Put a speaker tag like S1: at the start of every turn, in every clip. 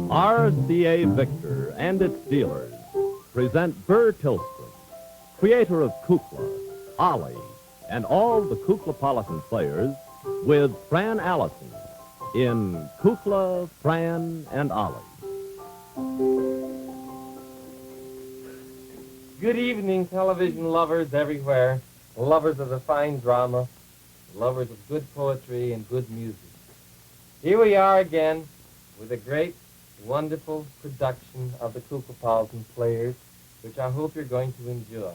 S1: RCA Victor and its dealers present Burr Tillstrom, creator of Kukla, Ollie, and all the Kuklapolitan players, with Fran Allison in Kukla, Fran, and Ollie.
S2: Good evening, television lovers everywhere, lovers of the fine drama, lovers of good poetry and good music. Here we are again with a great, wonderful production of the Kuklapolitan players, which I hope you're going to enjoy.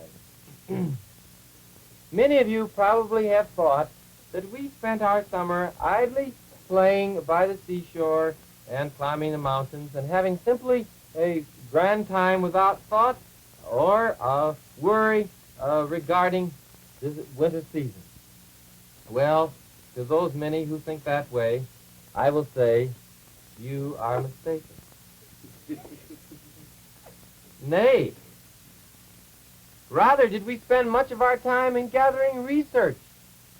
S2: Many of you probably have thought that we spent our summer idly playing by the seashore and climbing the mountains and having simply a grand time without thought or worry regarding this winter season. Well, to those many who think that way, I will say you are mistaken. Nay, rather did we spend much of our time in gathering research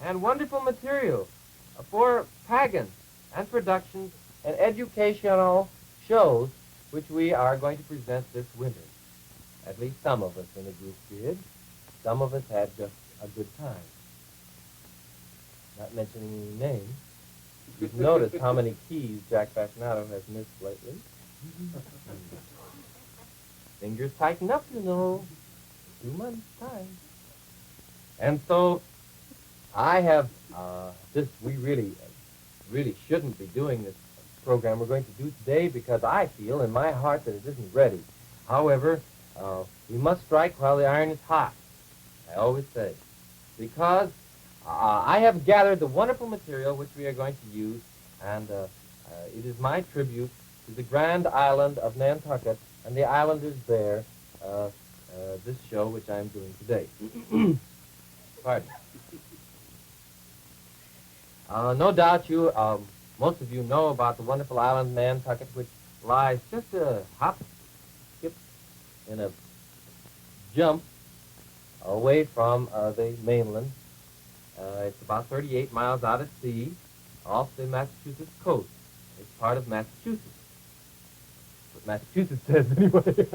S2: and wonderful material for pageants and productions and educational shows which we are going to present this winter. At least some of us in the group did. Some of us had just a good time. Not mentioning any names. You've noticed how many keys Jack Fascinato has missed lately. Fingers tighten up, you know. 2 months' time. And so I have we really shouldn't be doing this program we're going to do today because I feel in my heart that it isn't ready. However, we must strike while the iron is hot, I always say, because I have gathered the wonderful material which we are going to use, and it is my tribute to the grand island of Nantucket and the islanders there, this show which I am doing today. Pardon. No doubt most of you know about the wonderful island Nantucket, which lies just a hop, skip, and a jump away from the mainland. It's about 38 miles out at sea, off the Massachusetts coast. It's part of Massachusetts. What Massachusetts says, anyway.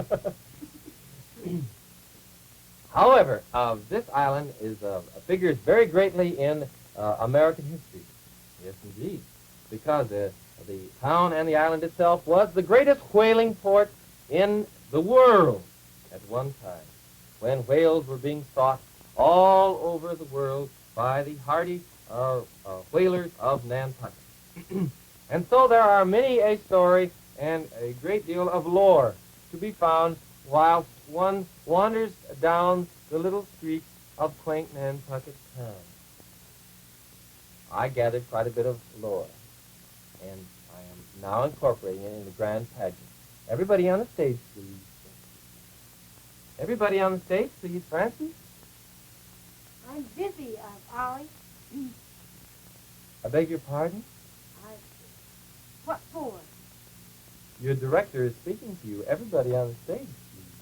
S2: However, this island figures very greatly in American history. Yes, indeed. Because the town and the island itself was the greatest whaling port in the world at one time, when whales were being sought all over the world by the hardy whalers of Nantucket. And so there are many a story and a great deal of lore to be found whilst one wanders down the little streets of quaint Nantucket town. I gathered quite a bit of lore, and I am now incorporating it in the grand pageant. Everybody on the stage, please. Everybody on the stage, please. Francie?
S3: I'm busy, Ollie.
S2: I beg your pardon?
S3: What for?
S2: Your director is speaking to you. Everybody on the stage, please.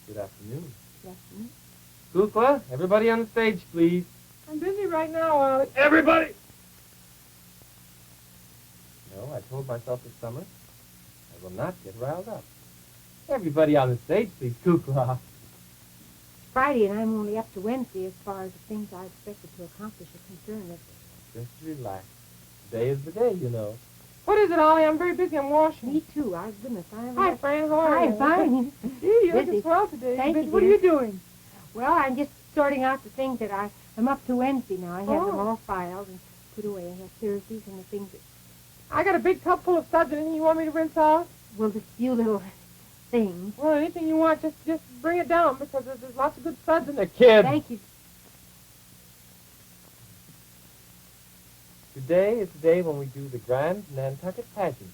S2: Good afternoon.
S3: Good afternoon.
S2: Kukla, everybody on the stage, please.
S4: I'm busy right now, Ollie.
S2: Everybody! No, I told myself this summer I will not get riled up. Everybody on the stage, please. Kukla.
S3: Friday, and I'm only up to Wednesday as far as the things I expected to accomplish are concerned.
S2: Just relax. Today is the day, you know.
S4: What is it, Ollie? I'm very busy. I'm washing.
S3: Me too. I goodness, I haven't.
S4: Hi, Fran. How are
S3: Hi,
S4: you?
S3: fine.
S4: Gee, you're
S3: Busy.
S4: looking swell today.
S3: Thank you,
S4: What are
S3: dear.
S4: you doing?
S3: Well, I'm just sorting out the things that I'm up to Wednesday now. I have them
S4: Oh.
S3: all filed and put away. I have Thursdays and the things that,
S4: I got a big tub full of suds. Anything you want me to rinse out?
S3: well, just a few little things.
S4: Well, anything you want, just bring it down because there's lots of good suds in there.
S2: Kid,
S3: Thank you.
S2: today is the day when we do the grand Nantucket pageant.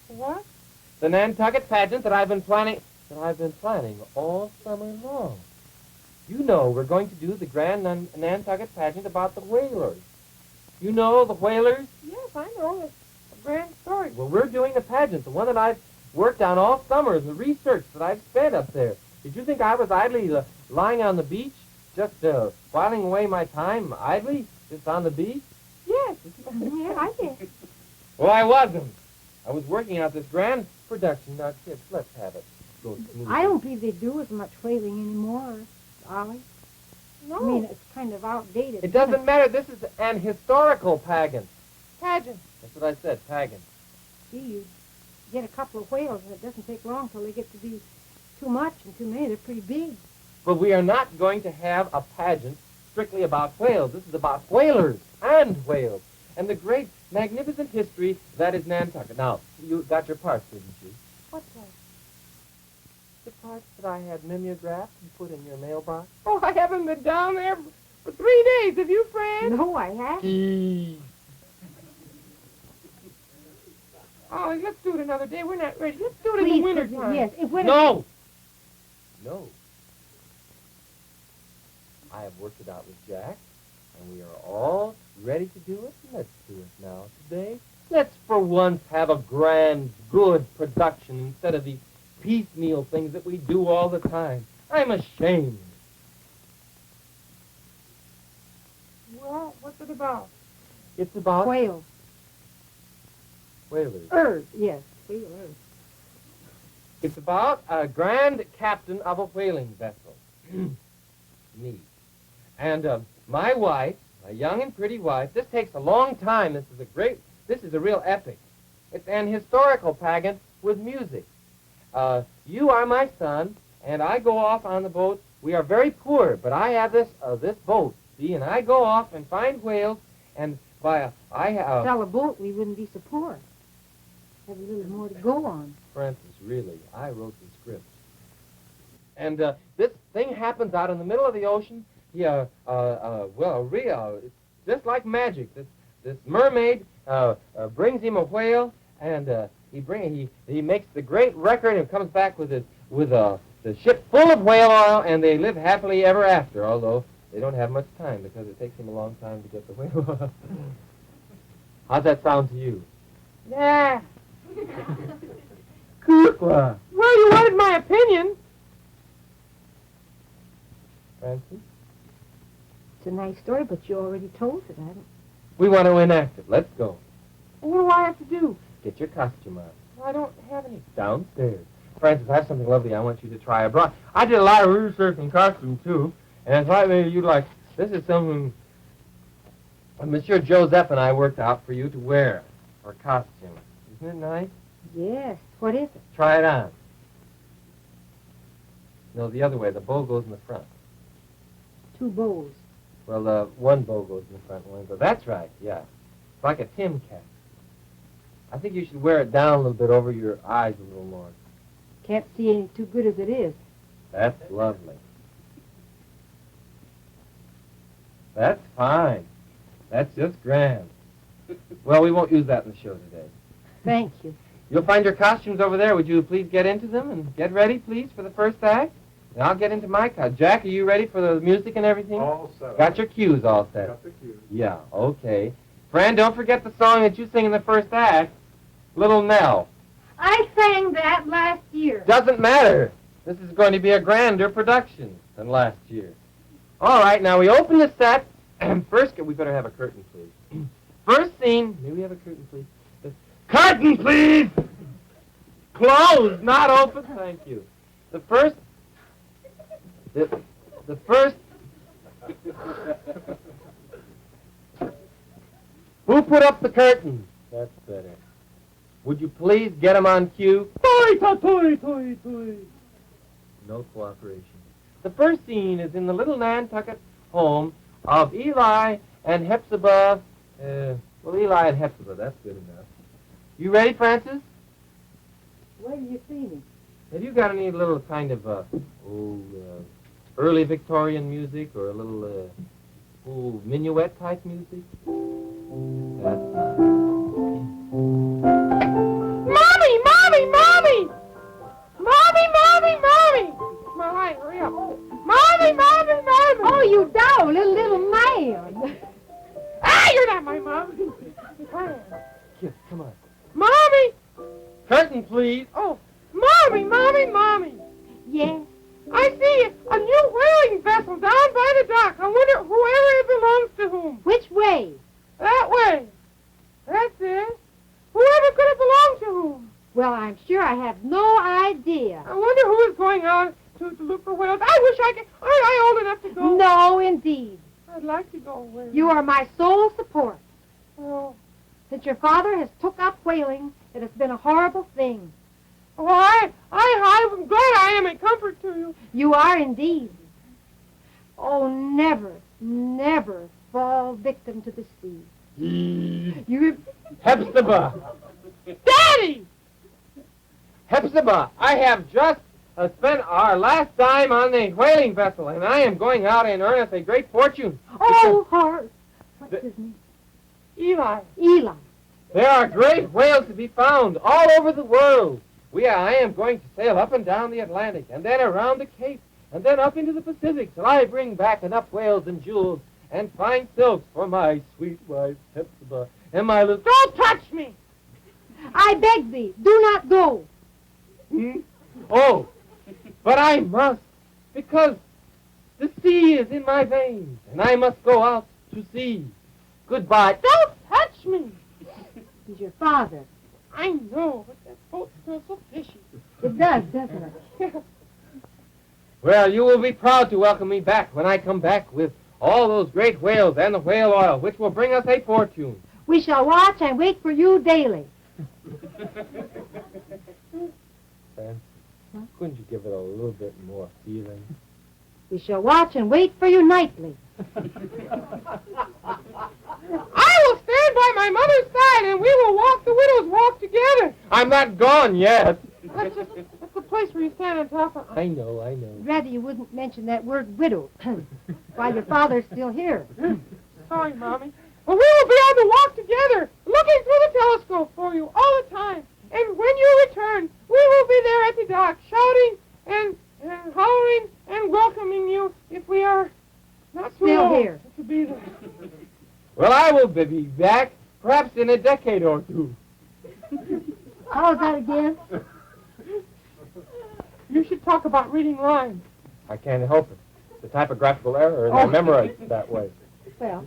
S4: What?
S2: The Nantucket pageant that I've been planning all summer long. You know we're going to do the grand Nantucket pageant about the whalers. You know the whalers?
S4: Yes, I know. It's a grand story.
S2: Well, we're doing the pageant, the one that I've worked on all summer, the research that I've spent up there. Did you think I was idly lying on the beach, just whiling away my time idly, just on the beach?
S4: Yeah,
S3: Yeah, I did.
S2: Well, I wasn't. I was working out this grand production. Now, kids, let's have it. Go smoothly.
S3: I don't believe they do as much whaling anymore, Ollie.
S4: No.
S3: I mean, it's kind of outdated.
S2: It doesn't matter. This is an historical pageant.
S4: Pageant.
S2: That's what I said, pageant.
S3: Gee, you get a couple of whales, and it doesn't take long till they get to be too much and too many. They're pretty big.
S2: But we are not going to have a pageant strictly about whales. This is about whalers and whales and the great, magnificent history that is Nantucket. Now, you got your parts, didn't you?
S4: What part?
S2: The parts that I had mimeographed and put in your mailbox.
S4: Oh, I haven't been down there for 3 days. Have you, Fran?
S3: No, I haven't.
S4: Oh, let's do it another day. We're not ready. Let's do it in the
S3: Please,
S4: winter
S3: could-
S4: time.
S3: Yes, it would.
S2: No! No. I have worked it out with Jack, and we are all ready to do it. Let's do it now, today. Let's for once have a grand, good production instead of these piecemeal things that we do all the time. I'm ashamed.
S4: Well, what's it about?
S2: It's about
S3: Whales.
S2: whalers.
S3: Yes, whalers.
S2: It's about a grand captain of a whaling vessel. Me. And my wife, my young and pretty wife, this takes a long time. This is a real epic. It's an historical pageant with music. You are my son, and I go off on the boat. We are very poor, but I have this boat, see, and I go off and find whales, and
S3: Sell a boat, we wouldn't be so poor. Have a little more to go on.
S2: Francis, really, I wrote the script. And this thing happens out in the middle of the ocean. It's just like magic. This mermaid brings him a whale, and he makes the great record and comes back with the ship full of whale oil, and they live happily ever after. Although they don't have much time because it takes him a long time to get the whale oil. How's that sound to you?
S4: Yeah.
S2: Kukla.
S4: Well, you wanted my opinion.
S2: Francis?
S3: It's a nice story, but you already told it, I don't.
S2: We want to enact it. Let's go.
S4: What do I have to do?
S2: Get your costume on.
S4: I don't have any.
S2: Downstairs. Francis, I have something lovely I want you to try. I did a lot of research in costume, too. And I thought maybe you'd like... This is something Monsieur Joseph and I worked out for you to wear for costume. Isn't it nice?
S3: Yes. What is it?
S2: Try it on. No, the other way. The bow goes in the front.
S3: 2 bows.
S2: Well, one bow goes in the front, one goes... That's right, yeah. It's like a Tim cap. I think you should wear it down a little bit over your eyes a little more.
S3: Can't see any too good as it is.
S2: That's lovely. That's fine. That's just grand. Well, we won't use that in the show today.
S3: Thank you.
S2: You'll find your costumes over there. Would you please get into them and get ready, please, for the first act? And I'll get into my costume. Jack, are you ready for the music and everything?
S5: All set.
S2: Got your cues all set?
S5: Got the cues.
S2: Yeah, okay. Fran, don't forget the song that you sing in the first act, Little Nell.
S3: I sang that last year.
S2: Doesn't matter. This is going to be a grander production than last year. All right, now we open the set. First, we better have a curtain, please. First scene. May we have a curtain, please? Curtain, please! Closed, not open. Thank you. The first... The first... Who put up the curtain? That's better. Would you please get him on cue? Toy. No cooperation. The first scene is in the little Nantucket home of Eli and Hepzibah. Eli and Hepzibah, that's good enough. You ready, Francis?
S3: Where do you see me?
S2: Have you got any little kind of, early Victorian music or a little, minuet-type music? That's fine.
S4: Mommy! My line, hurry up. Mommy!
S3: Oh, you doll, little man.
S4: Ah, you're not my mom.
S2: Kiss, come on.
S4: Mommy!
S2: Curtain, please.
S4: Oh, Mommy!
S3: Yes.
S4: I see a new whaling vessel down by the dock. I wonder whoever it belongs to whom.
S3: Which way?
S4: That way. That's it. Whoever could have belonged to whom?
S3: Well, I'm sure I have no idea.
S4: I wonder who is going out to look for whales. I wish I could. Aren't I old enough to go?
S3: No, indeed.
S4: I'd like to go away.
S3: You are my sole support.
S4: Oh.
S3: Since your father has took up whaling, it has been a horrible thing.
S4: Oh, I'm glad I am a comfort to you.
S3: You are indeed. Oh, never, never fall victim to the sea. You...
S2: Hepzibah!
S4: Daddy!
S2: Hepzibah, I have just spent our last dime on the whaling vessel, and I am going out and earn us a great fortune.
S3: Oh, Horace. What's his name?
S4: Eli.
S3: Eli.
S2: There are great whales to be found all over the world. I am going to sail up and down the Atlantic, and then around the Cape, and then up into the Pacific, till I bring back enough whales and jewels and fine silks for my sweet wife, Hepzibah, and my little...
S4: Don't touch me!
S3: I beg thee, do not go.
S2: Oh, but I must, because the sea is in my veins, and I must go out to sea. Goodbye.
S4: Don't touch me!
S3: He's your father.
S4: I know, but that boat smells so fishy.
S3: It does, doesn't it?
S2: Well, you will be proud to welcome me back when I come back with all those great whales and the whale oil, which will bring us a fortune.
S3: We shall watch and wait for you daily.
S2: Fran, couldn't you give it a little bit more feeling?
S3: We shall watch and wait for you nightly.
S4: I will stand by my mother's side, and we will walk the widow's walk together.
S2: I'm not gone yet.
S4: That's the place where you stand on top of...
S2: I know.
S3: Rather you wouldn't mention that word widow while your father's still here.
S4: Sorry, Mommy. But we will be on the walk together, looking through the telescope for you all the time. And when you return, we will be there at the dock, shouting and hollering and welcoming you if we are not too
S3: Still
S4: old
S3: here.
S4: to be there.
S2: Well, I will be back, perhaps in a decade or two.
S3: How's that again?
S4: You should talk about reading lines.
S2: I can't help it. The typographical error, and I memorize it that way.
S3: Well,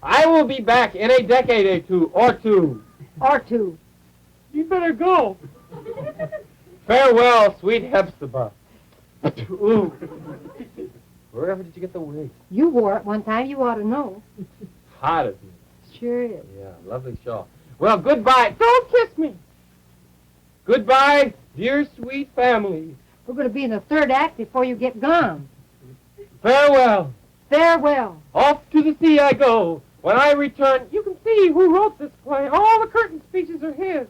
S2: I will be back in a decade or two.
S3: or two.
S4: You better go.
S2: Farewell, sweet Hepzibah. Ooh. Wherever did you get the wig?
S3: You wore it one time. You ought to know.
S2: Hot, isn't it?
S3: Sure is.
S2: Yeah, lovely shawl. Well, goodbye.
S4: Don't kiss me.
S2: Goodbye, dear sweet family.
S3: We're going to be in the third act before you get gone.
S2: Farewell.
S3: Farewell.
S2: Off to the sea I go. When I return,
S4: You can see who wrote this play. All the curtain speeches are his.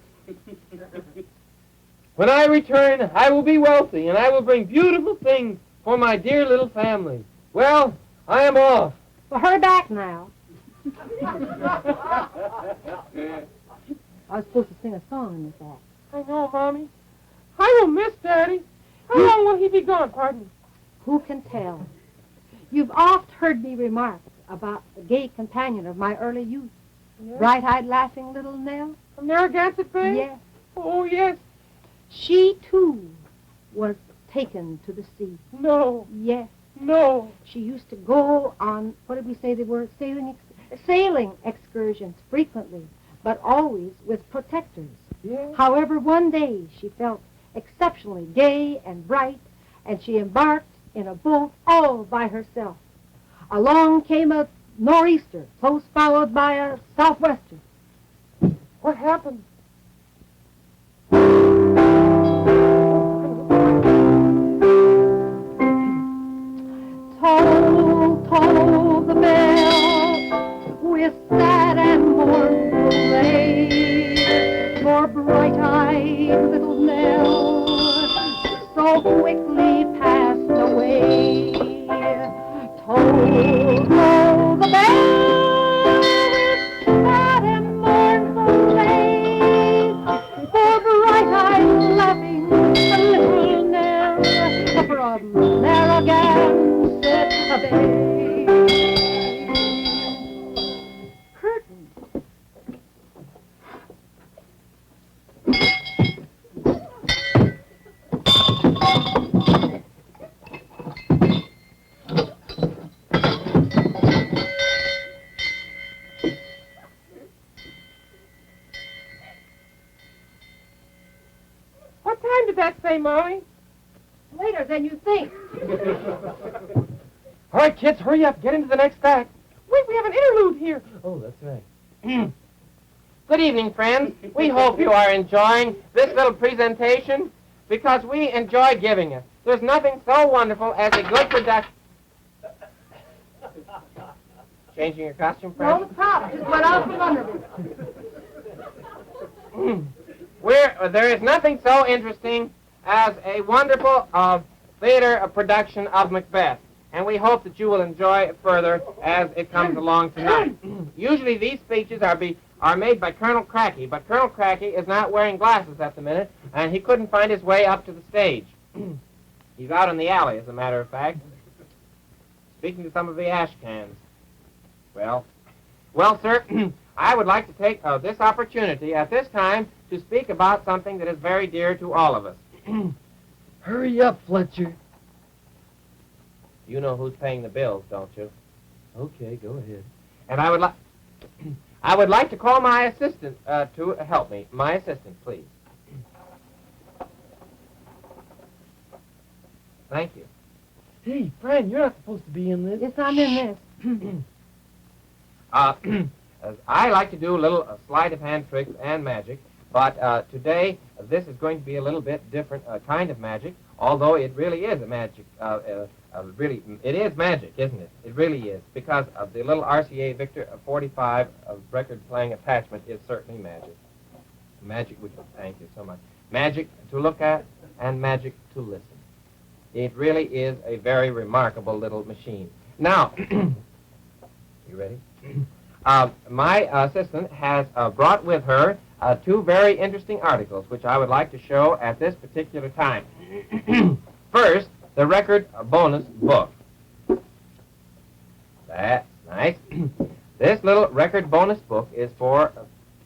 S2: when I return, I will be wealthy, and I will bring beautiful things for my dear little family. Well, I am off.
S3: Well, hurry back now. I was supposed to sing a song in this act.
S4: I know, Mommy. I will miss Daddy. How long will he be gone, pardon?
S3: Who can tell? You've oft heard me remark about the gay companion of my early youth,
S4: Yes.
S3: bright-eyed, laughing little Nell.
S4: From Narraganset Bay?
S3: Yes.
S4: Oh, yes.
S3: She, too, was taken to the sea.
S4: No.
S3: Yes.
S4: No.
S3: She used to go on, what did we say they were, sailing excursions frequently, but always with protectors.
S4: Yes.
S3: However, one day she felt exceptionally gay and bright, and she embarked in a boat all by herself. Along came a nor'easter, close followed by a southwester.
S4: What happened?
S3: Toll, toll the bell with sad and mournful lay, for bright-eyed little Nell so quickly passed away. Toll, toll the bell with sad and mournful lay,
S2: say, Mommy?
S3: Later than you think.
S2: All right, kids, hurry up. Get into the next act.
S4: Wait, we have an interlude here.
S2: Oh, that's right. Good evening, friends. We hope you are enjoying this little presentation because we enjoy giving it. There's nothing so wonderful as a good production. Changing your costume,
S3: No,
S2: friend?
S3: the top just went out from under me.
S2: There is nothing so interesting as a wonderful theater production of Macbeth, and we hope that you will enjoy it further as it comes along tonight. Usually these speeches are made by Colonel Cracky, but Colonel Cracky is not wearing glasses at the minute, and he couldn't find his way up to the stage. He's out in the alley, as a matter of fact, speaking to some of the ash cans. Well, sir, I would like to take this opportunity at this time to speak about something that is very dear to all of us.
S5: Hurry up, Fletcher.
S2: You know who's paying the bills, don't you?
S5: Okay, go ahead.
S2: And I would like to call my assistant to help me. My assistant, please. Thank you.
S5: Hey, Fran, you're not supposed to be in this.
S3: Yes, I'm in this.
S2: As I like to do a little sleight of hand tricks and magic, but today this is going to be a little bit different kind of magic, although it really is a magic. It is magic, isn't it? It really is, because of the little RCA Victor 45 record-playing attachment is certainly magic. Magic, thank you so much. Magic to look at and magic to listen. It really is a very remarkable little machine. Now, you ready? My assistant has brought with her two very interesting articles, which I would like to show at this particular time. First, the record bonus book. That's nice. This little record bonus book is for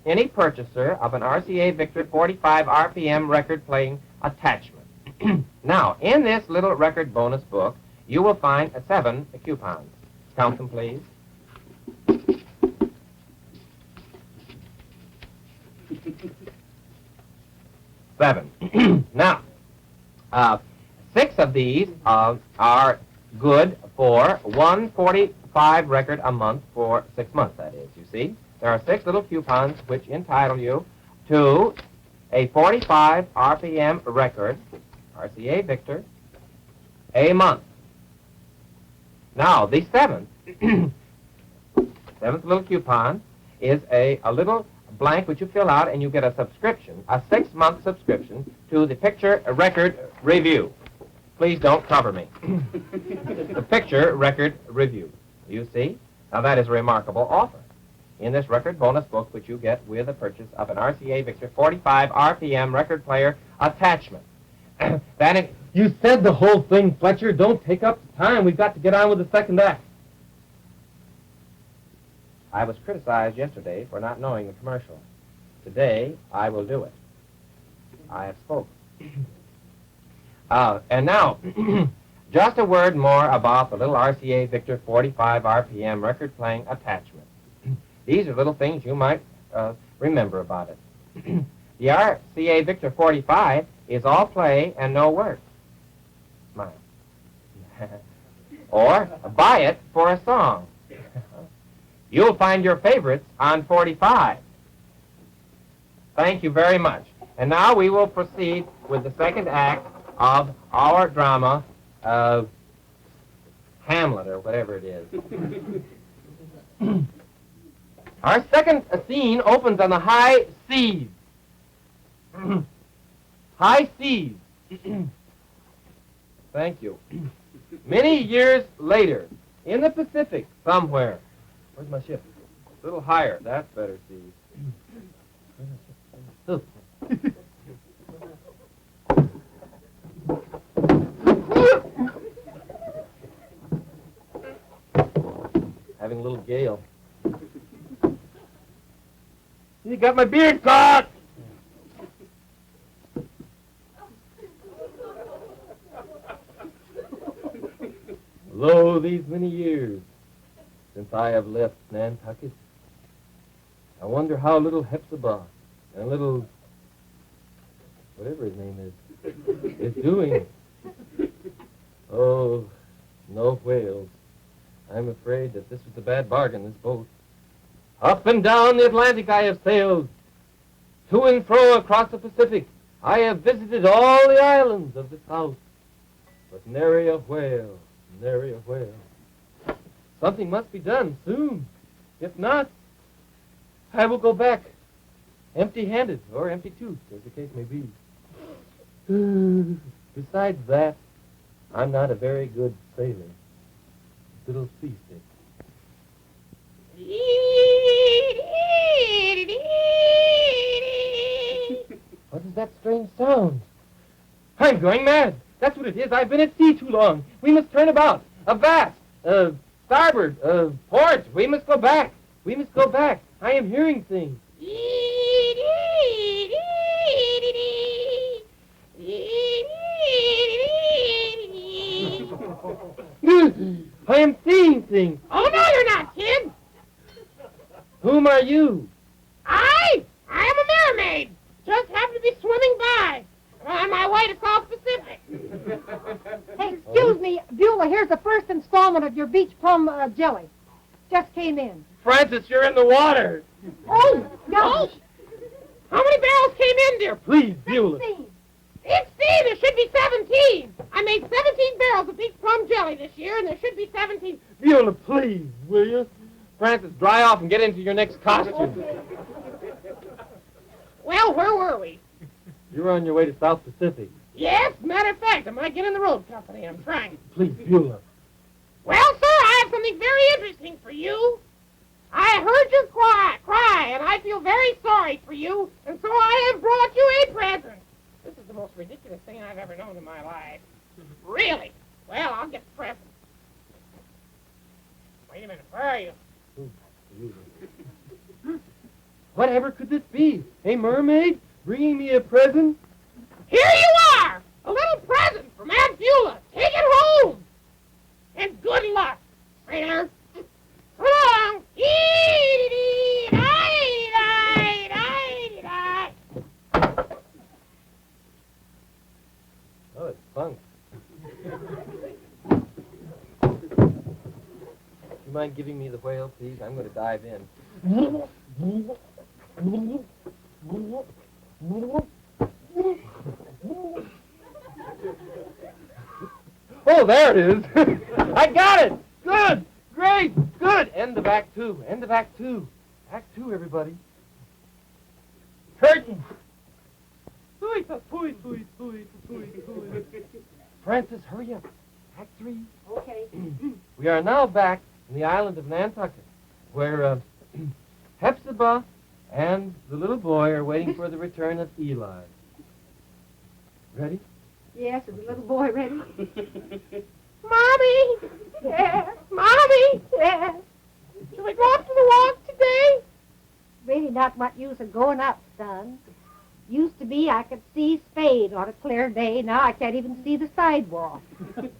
S2: any purchaser of an RCA Victor 45 RPM record playing attachment. Now, in this little record bonus book, you will find 7 coupons. Count them, please. 7. Now, 6 of these are good for 145 record a month for 6 months, that is, you see. There are 6 little coupons which entitle you to a 45 RPM record, RCA Victor, a month. Now, the 7th little coupon is a little blank which you fill out, and you get a subscription, a 6-month subscription to the Picture Record Review. Please don't cover me. The Picture Record Review. You see? Now that is a remarkable offer in this record bonus book which you get with the purchase of an RCA Victor 45 RPM record player attachment.
S5: You said the whole thing, Fletcher. Don't take up the time. We've got to get on with the second act.
S2: I was criticized yesterday for not knowing the commercial. Today, I will do it. I have spoken. And now, just a word more about the little RCA Victor 45 RPM record-playing attachment. These are little things you might remember about it. The RCA Victor 45 is all play and no words. Smile. Or buy it for a song. You'll find your favorites on 45. Thank you very much. And now we will proceed with the second act of our drama of Hamlet, or whatever it is. Our second scene opens on the high seas. High seas. Thank you. Many years later, in the Pacific somewhere. Where's my ship? A little higher. That's better, Steve. Having a little gale. You got my beard caught! Lo, these many years since I have left Nantucket, I wonder how little Hepzibah and little, whatever his name is, is doing. Oh, no whales. I'm afraid that this was a bad bargain, this boat. Up and down the Atlantic I have sailed. To and fro across the Pacific, I have visited all the islands of the South. But nary a whale, nary a whale. Something must be done soon. If not, I will go back, empty-handed or empty-toothed, as the case may be. Besides that, I'm not a very good sailor. A little seasick. What is that strange sound? I'm going mad. That's what it is. I've been at sea too long. We must turn about. Avast! Starboard! Port! We must go back. We must go back. I am hearing things. I am seeing things.
S4: Oh, no, you're not, kid.
S2: Whom are you?
S4: I am a mermaid. Just happened to be swimming by. I'm on my way to South Pacific.
S3: Hey, excuse me, Beulah, here's the first installment of your beach plum jelly. Just came in.
S2: Francis, you're in the water.
S3: Oh, gosh.
S4: How many barrels came in, dear?
S2: Please, Beulah.
S3: 16.
S4: 16. There should be 17. I made 17 barrels of beach plum jelly this year, and there should be 17.
S2: Beulah, please, will you? Francis, dry off and get into your next costume.
S4: Well, where were we?
S2: You were on your way to South Pacific.
S4: Yes, matter of fact, I might get in the road company. I'm trying.
S2: Please, Beulah.
S4: Well, sir, I have something very interesting for you. I heard you cry, and I feel very sorry for you, and so I have brought you a present. This is the most ridiculous thing I've ever known in my life. Really? Well, I'll get the present. Wait a minute, where are you?
S2: Whatever could this be? A mermaid bringing me a present?
S4: Here you are! A little present from Aunt Beulah. Take it home! And good luck, sailor. So long!
S2: Oh, it's funk. You mind giving me the whale, please? I'm going to dive in. Oh, there it is. I got it. Good. Great. Good. End of Act 2. End of Act 2. Act 2, everybody. Curtain. Francis, hurry up. Act 3.
S3: Okay.
S2: We are now back in the island of Nantucket, where Hepzibah and the little boy are waiting for the return of Eli. Ready?
S3: Yes, is the little boy ready?
S4: Mommy! Yes. Mommy! Yes. Should we go up to the walk today?
S3: Really not what use of going up, son. Used to be I could see Spade on a clear day. Now I can't even see the sidewalk.
S4: Still,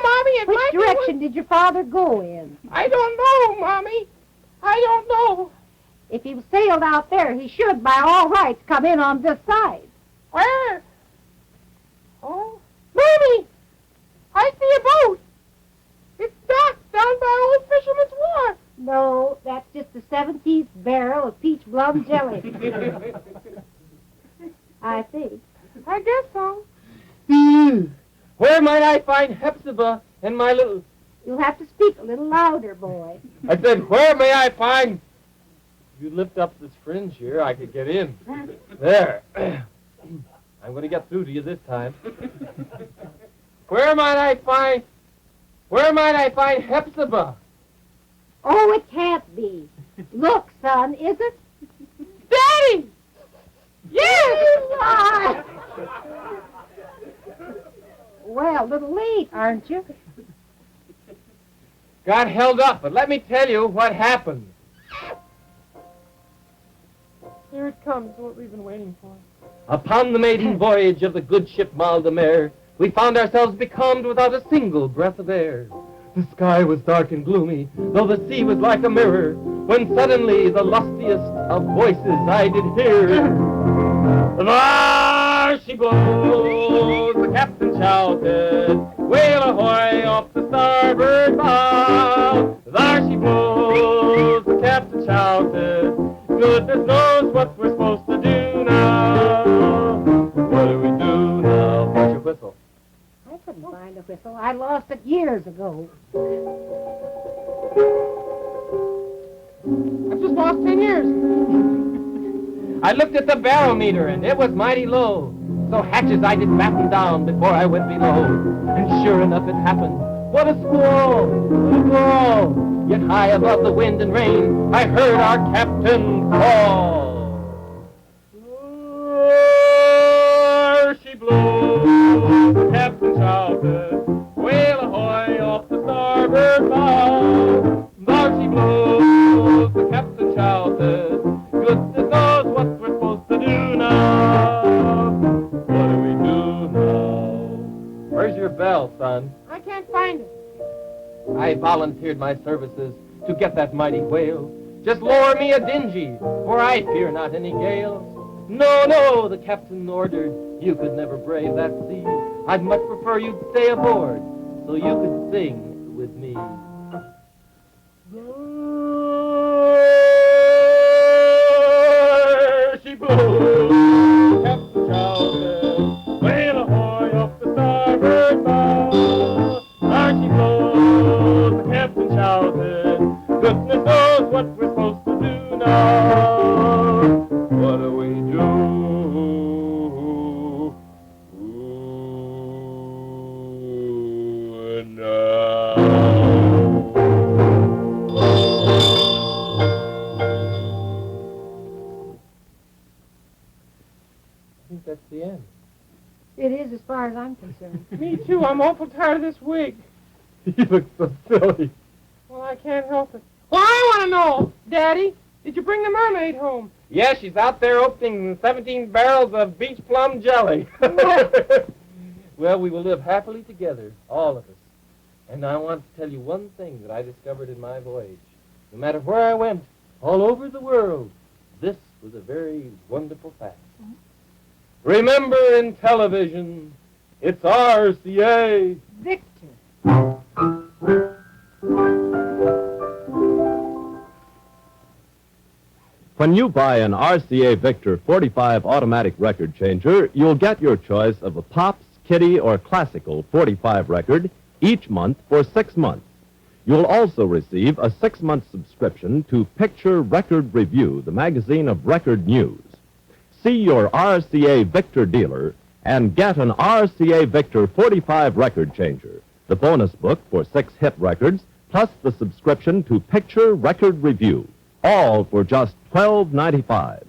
S4: Mommy, it
S3: Which
S4: might be
S3: direction did your father go in?
S4: I don't know, Mommy. I don't know.
S3: If he sailed out there, he should, by all rights, come in on this side.
S4: Where? Oh, Mommy! I see a boat. It's docked down by Old Fisherman's Wharf.
S3: No, that's just the 17th barrel of peach plum jelly. I think.
S4: I guess so.
S2: Where might I find Hepzibah and my little...
S3: You'll have to speak a little louder, boy.
S2: I said, where may I find... If you lift up this fringe here, I could get in. There. I'm going to get through to you this time. Where might I find Hepzibah?
S3: Oh, it can't be. Look, son, is it?
S4: Daddy! Yes!
S3: Well, a little late, aren't you?
S2: Got held up, but let me tell you what happened.
S4: Here it comes, what we've been waiting for.
S2: Upon the maiden voyage of the good ship Mal de Mer, we found ourselves becalmed without a single breath of air. The sky was dark and gloomy, though the sea was like a mirror, when suddenly the lustiest of voices I did hear. Thar she blows, the captain shouted, whale ahoy off the starboard bow. There she blows, the captain shouted, goodness knows what we're supposed to do now. What do we do now? Where's your whistle?
S3: I couldn't find a whistle. I lost it years ago.
S4: I've just lost 10 years.
S2: I looked at the barometer, and it was mighty low. So hatches I did batten down before I went below. And sure enough it happened. What a squall! What a squall! Yet high above the wind and rain, I heard our captain call. There she blows, the captain shouted, whale ahoy off the starboard bow. There she blows, the captain shouted, goodness knows what we're supposed to do now. What do we do now? Where's your bell, son?
S4: I can't find it.
S2: I volunteered my services to get that mighty whale. Just lower me a dinghy, for I fear not any gales. No, no, the captain ordered, you could never brave that sea. I'd much prefer you'd stay aboard, so you could sing with me. There she blows, captain shouted, whale ahoy off the starboard bow. There she blows, the captain shouted, goodness knows what we're supposed to do now. What do we do? Now? I think that's the end.
S3: It is as far as I'm concerned.
S4: Me too. I'm awful tired of this wig.
S2: You look so silly.
S4: Well, I can't help it. Well, I want to know, Daddy, did you bring the mermaid home?
S2: Yeah, she's out there opening 17 barrels of beach plum jelly. Well, we will live happily together, all of us. And I want to tell you one thing that I discovered in my voyage. No matter where I went, all over the world, this was a very wonderful fact. Remember, in television, it's RCA.
S3: Victor.
S1: When you buy an RCA Victor 45 automatic record changer, you'll get your choice of a Pops, Kitty, or Classical 45 record each month for 6 months. You'll also receive a 6-month subscription to Picture Record Review, the magazine of record news. See your RCA Victor dealer and get an RCA Victor 45 record changer, the bonus book for 6 hit records, plus the subscription to Picture Record Review, all for just $12.95.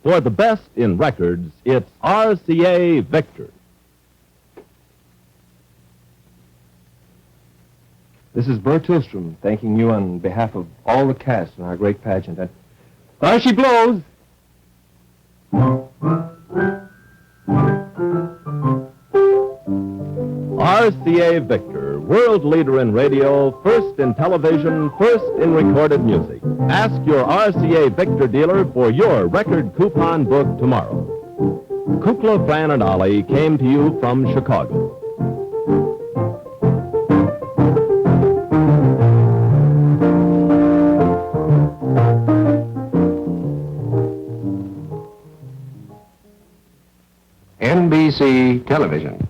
S1: For the best in records, it's RCA Victor.
S5: This is Burr Tillstrom thanking you on behalf of all the cast in our great pageant. And there she blows!
S1: RCA Victor, world leader in radio, first in television, first in recorded music. Ask your RCA Victor dealer for your record coupon book tomorrow. Kukla, Fran and Ollie came to you from Chicago.
S6: NBC Television.